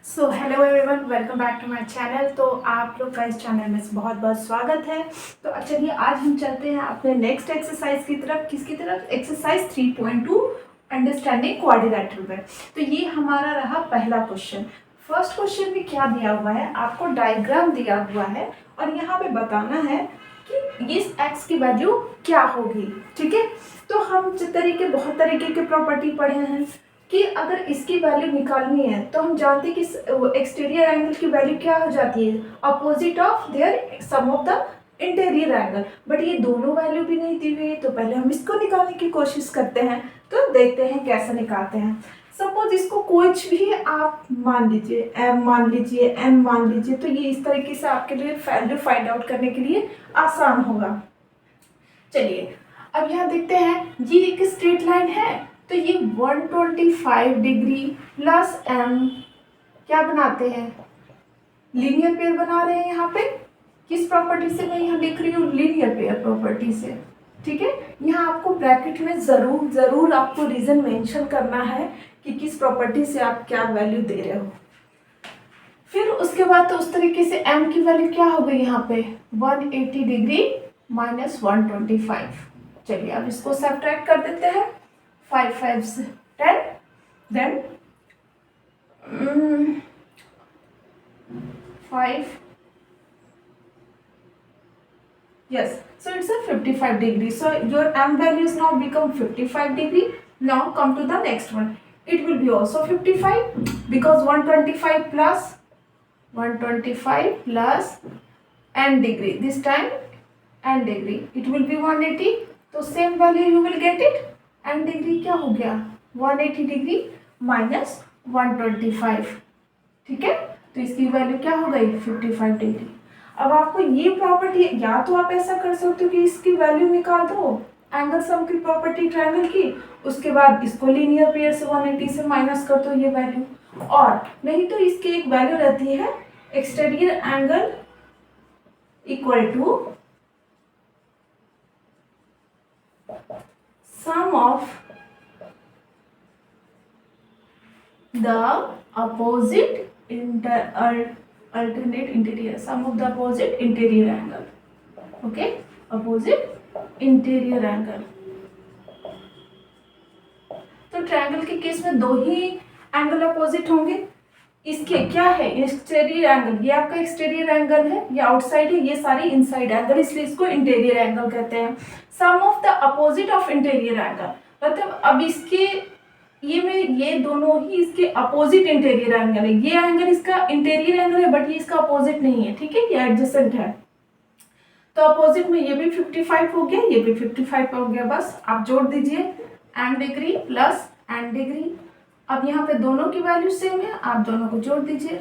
So hello everyone, welcome back to my channel. तो आप लोग का इस चैनल में बहुत बहुत स्वागत है। तो चलिए आज हम चलते हैं अपने नेक्स्ट एक्सरसाइज की तरफ। किसकी तरफ? Exercise 3.2 understanding quadrilateral wave. तो ये हमारा रहा पहला क्वेश्चन। फर्स्ट क्वेश्चन में क्या दिया हुआ है? आपको डायग्राम दिया हुआ है और यहाँ पे बताना है कि इस एक्स की वैल्यू क्या होगी। ठीक है, तो हम बहुत तरीके के प्रॉपर्टी पढ़े हैं कि अगर इसकी वैल्यू निकालनी है तो हम जानते हैं कि एक्सटीरियर एंगल की वैल्यू क्या हो जाती है, opposite of their sum of the interior angle. But ये दोनों वैल्यू भी नहीं दी हुई है, तो पहले हम इसको निकालने की कोशिश करते हैं। तो देखते हैं कैसे निकालते हैं। सपोज इसको कुछ भी आप मान लीजिए, m मान लीजिए, n मान लीजिए, तो ये इस तरीके से आपके लिए वैल्यू फाइंड आउट करने के लिए आसान होगा। चलिए अब यहाँ देखते हैं, ये एक स्ट्रेट लाइन है, तो ये 125 डिग्री प्लस m क्या बनाते हैं? लीनियर पेयर बना रहे हैं। यहाँ पे किस प्रॉपर्टी से मैं यहाँ लिख रही हूँ? लीनियर पेयर प्रॉपर्टी से। ठीक है, यहाँ आपको ब्रैकेट में जरूर आपको रीजन मेंशन करना है कि किस प्रॉपर्टी से आप क्या वैल्यू दे रहे हो। फिर उसके बाद तो उस तरीके से m की वैल्यू क्या हो गई यहाँ पे? 180 डिग्री माइनस 125। चलिए अब इसको सब्ट्रैक्ट कर देते हैं। 5 5 से 10, then 5, yes, so it's a 55 degree. So your m value is now become 55 degree. Now come to the next one. It will be also 55 because 125 plus n degree. This time n degree it will be 180. तो same value you will get it. n degree क्या हो गया? 180 degree minus 125। ठीक है, तो इसकी value क्या हो गई? 55 डिग्री। अब आपको ये प्रॉपर्टी, या तो आप ऐसा कर सकते हो कि इसकी वैल्यू निकाल दो एंगल सम की प्रॉपर्टी ट्रायंगल की, उसके बाद इसको लीनियर पेयर से 180 से माइनस कर दो ये वैल्यू, और नहीं तो इसकी एक वैल्यू रहती है exterior angle equal to sum of the opposite alternate interior, sum of the opposite interior angle. Okay, opposite interior angle. तो ट्रायंगल के केस में दो ही एंगल अपोजिट होंगे। इसके क्या है? एक्सटीरियर एंगल, ये आपका एक्सटीरियर एंगल है, ये आउटसाइड है, ये सारी इनसाइड एंगल, इसलिए इसको इंटीरियर एंगल कहते हैं। Sum of the opposite of interior angle, मतलब अब इसके ये दोनों ही इसके अपोजिट इंटीरियर एंगल है। ये एंगल इसका इंटीरियर एंगल है बट ये इसका अपोजिट नहीं है। ठीक है, ये एडजेसेंट है, तो अपोजिट में ये भी 55 हो गया, ये भी 55 हो गया। बस आप जोड़ दीजिए n degree plus n degree. अब यहाँ पे दोनों की वैल्यू सेम है, आप दोनों को जोड़ दीजिए,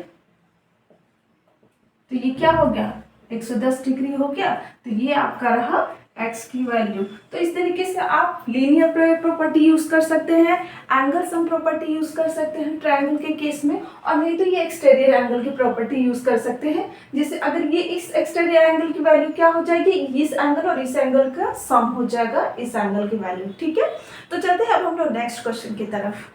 तो ये क्या हो गया? 110 डिग्री हो गया। तो ये आपका रहा x की वैल्यू। तो इस तरीके से आप लीनियर प्रॉपर्टी यूज कर सकते हैं, एंगल सम प्रॉपर्टी यूज कर सकते हैं ट्रायंगल के केस में, और नहीं तो ये एक्सटीरियर एंगल की प्रॉपर्टी यूज कर सकते हैं। जैसे अगर ये इस एक्सटीरियर एंगल की वैल्यू क्या हो जाएगी? इस एंगल और इस एंगल का सम हो जाएगा इस एंगल की वैल्यू। ठीक है, तो चलते हैं अब हम लोग नेक्स्ट क्वेश्चन की तरफ।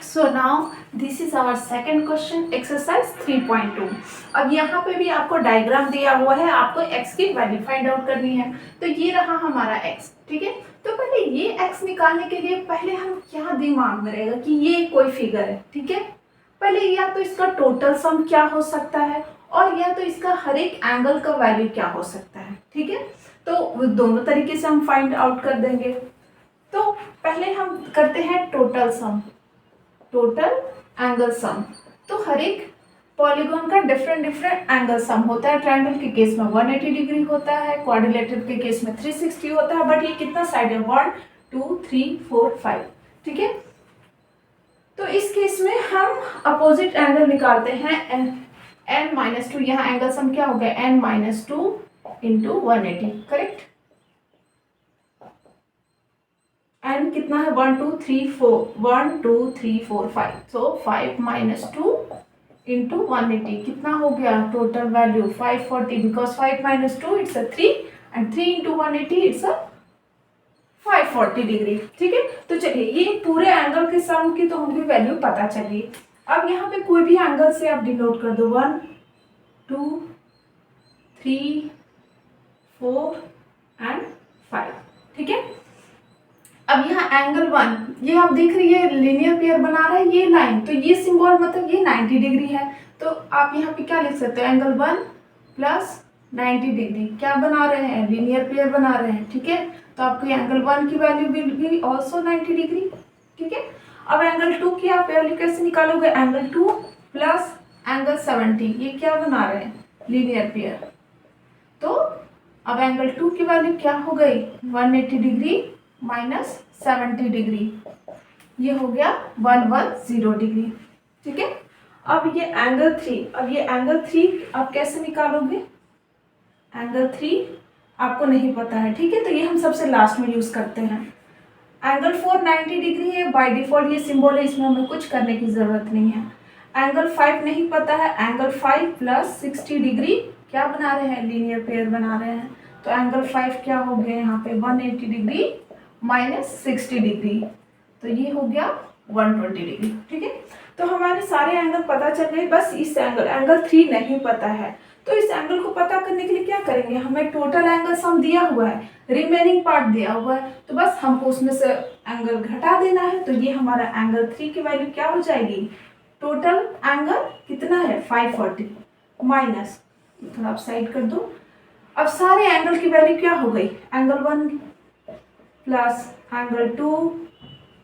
So now this is our second question, exercise 3.2। अब यहाँ पे भी आपको डायग्राम दिया हुआ है, आपको x की वैल्यू फाइंड आउट करनी है। तो ये रहा हमारा x। ठीक है, तो पहले ये x निकालने के लिए पहले हम क्या दिमाग में रहेगा कि ये कोई फिगर है। ठीक है, पहले या तो इसका टोटल सम क्या हो सकता है, और या तो इसका हर एक एंगल का वैल्यू क्या हो सकता है। ठीक है, तो दोनों तरीके से हम फाइंड आउट कर देंगे। तो पहले हम करते हैं total sum, total angle sum. तो हर एक पॉलीगॉन का डिफरेंट एंगल सम होता है। ट्रायंगल के केस में 180 डिग्री होता है, क्वाड्रिलेटरल के केस में 360 होता है। बट ये कितना साइड है? 1 2 3 4 5। ठीक है, तो इस केस में हम अपोजिट एंगल निकालते हैं n-2। यहाँ एंगल सम क्या हो गया? n-2 into 180। करेक्ट, n कितना है? 1 2 3 4, 1 2 3 4 5। सो 5 माइनस 2 इंटू 180 कितना हो गया? Total value 540, because 5 minus 2 it's a 3 and 3 into 180 it's a 540 degree. ठीक है, तो चलिए ये पूरे एंगल के सम की तो हमको वैल्यू पता चली। अब यहाँ पे कोई भी एंगल से आप डिनोट कर दो 1 2 3 4 एंड 5। ठीक है, अब यहाँ एंगल 1 ये आप देख रही है लीनियर पेयर बना रहा है ये लाइन, तो ये सिंबल मतलब ये 90 डिग्री है। तो आप यहाँ पे क्या लिख सकते हो, एंगल 1 प्लस 90 डिग्री क्या बना रहे हैं, लीनियर पेयर बना रहे हैं। ठीक है, तो आपको एंगल 1 की value will be also 90 degree. ठीक है, अब एंगल 2 की आप वैल्यू कैसे निकालोगे, एंगल 2 प्लस एंगल 70 ये क्या बना रहे हैं, लीनियर पेयर। तो अब एंगल 2 की वैल्यू क्या हो गई, 180 डिग्री माइनस 70 डिग्री, ये हो गया 110 डिग्री। ठीक है, अब ये एंगल 3, अब ये एंगल 3 आप कैसे निकालोगे, एंगल 3 आपको नहीं पता है। ठीक है, तो ये हम सबसे लास्ट में यूज़ करते हैं। एंगल 4 90 डिग्री है, बाय डिफ़ॉल्ट ये सिंबल है, इसमें हमें कुछ करने की ज़रूरत नहीं है। एंगल 5 नहीं पता है, एंगल 5 प्लस 60 डिग्री क्या बना रहे हैं, लीनियर पेयर बना रहे हैं। तो एंगल 5 क्या हो गया यहाँ पे 180 डिग्री माइनस 60 डिग्री, तो ये हो गया 120 डिग्री। ठीक है, तो हमारे सारे एंगल पता चल गए, बस इस एंगल 3 नहीं पता है। तो इस एंगल को पता करने के लिए क्या करेंगे, हमें टोटल एंगल सम दिया हुआ है, रिमेनिंग पार्ट दिया हुआ है, तो बस हमको उसमें से एंगल घटा देना है। तो ये हमारा एंगल 3 की वैल्यू क्या हो जाएगी, टोटल एंगल कितना है 540 माइनस, थोड़ा आप साइड कर दो। अब सारे एंगल की वैल्यू क्या हो गई, एंगल 1 प्लस एंगल 2,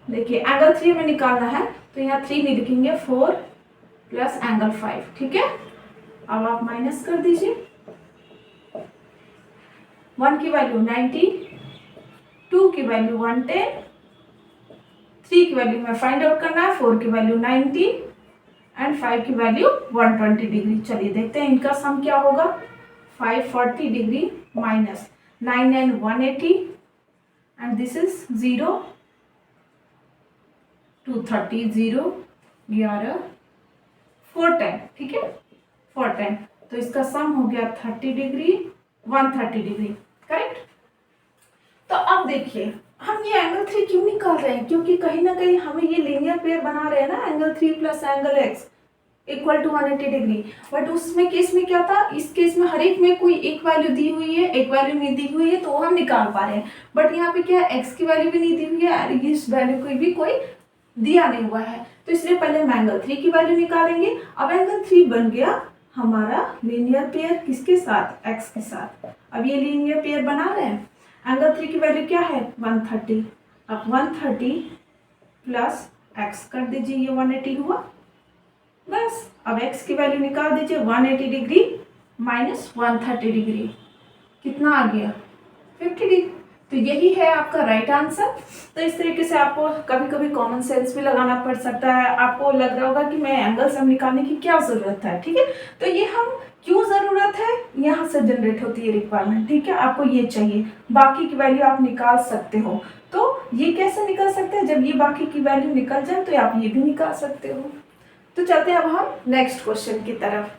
देखिए एंगल 3 में निकालना है तो यहाँ 3 नहीं लिखेंगे, 4 प्लस एंगल 5। ठीक है, अब आप माइनस कर दीजिए, 1 की वैल्यू 90, 2 की वैल्यू 110, 3 की वैल्यू में फाइंड आउट करना है, 4 की वैल्यू 90 एंड 5 की वैल्यू 120 डिग्री। चलिए देखते हैं इनका सम क्या होगा, 540 degree minus 9 and 180 and this is 0 230 0 11 410। ठीक है, 410, तो इसका सम हो गया 30 डिग्री 130 डिग्री, करेक्ट। तो अब देखिए हम ये एंगल 3 क्यों निकाल रहे हैं, क्योंकि कहीं ना कहीं हमें ये लीनियर पेयर बना रहे हैं ना, angle 3 plus angle x equal to 180 degree. But उसमें केस में क्या था, इस केस में हर एक में कोई एक वैल्यू दी हुई है, एक वैल्यू नहीं दी हुई है, तो वो हम निकाल पा रहे हैं। बट यहाँ पे क्या है, x की वैल्यू भी नहीं दी हुई है और इस वैल्यू को भी कोई दिया नहीं हुआ है, तो इसलिए पहले हम एंगल 3 की वैल्यू निकालेंगे। अब एंगल 3 बन गया हमारा लीनियर पेयर किसके साथ, x के साथ। अब ये लीनियर पेयर बना रहे हैं, एंगल 3 की वैल्यू क्या है 130, अब 130 प्लस x कर दीजिए, ये 180 हुआ, बस। अब x की वैल्यू निकाल दीजिए, 180 डिग्री माइनस 130 डिग्री कितना आ गया 50 डिग्री। तो यही है आपका राइट आंसर। तो इस तरीके से आपको कभी कभी कॉमन सेंस भी लगाना पड़ सकता है, आपको लग रहा होगा कि मैं एंगल सम निकालने की क्या ज़रूरत है। ठीक है, तो ये हम क्यों ज़रूरत है, यहाँ से जनरेट होती है रिक्वायरमेंट। ठीक है, आपको ये चाहिए, बाकी की वैल्यू आप निकाल सकते हो। तो ये कैसे निकल सकते हैं, जब ये बाकी की वैल्यू निकल जाए तो आप ये भी निकाल सकते हो। तो चलते हैं अब हम नेक्स्ट क्वेश्चन की तरफ।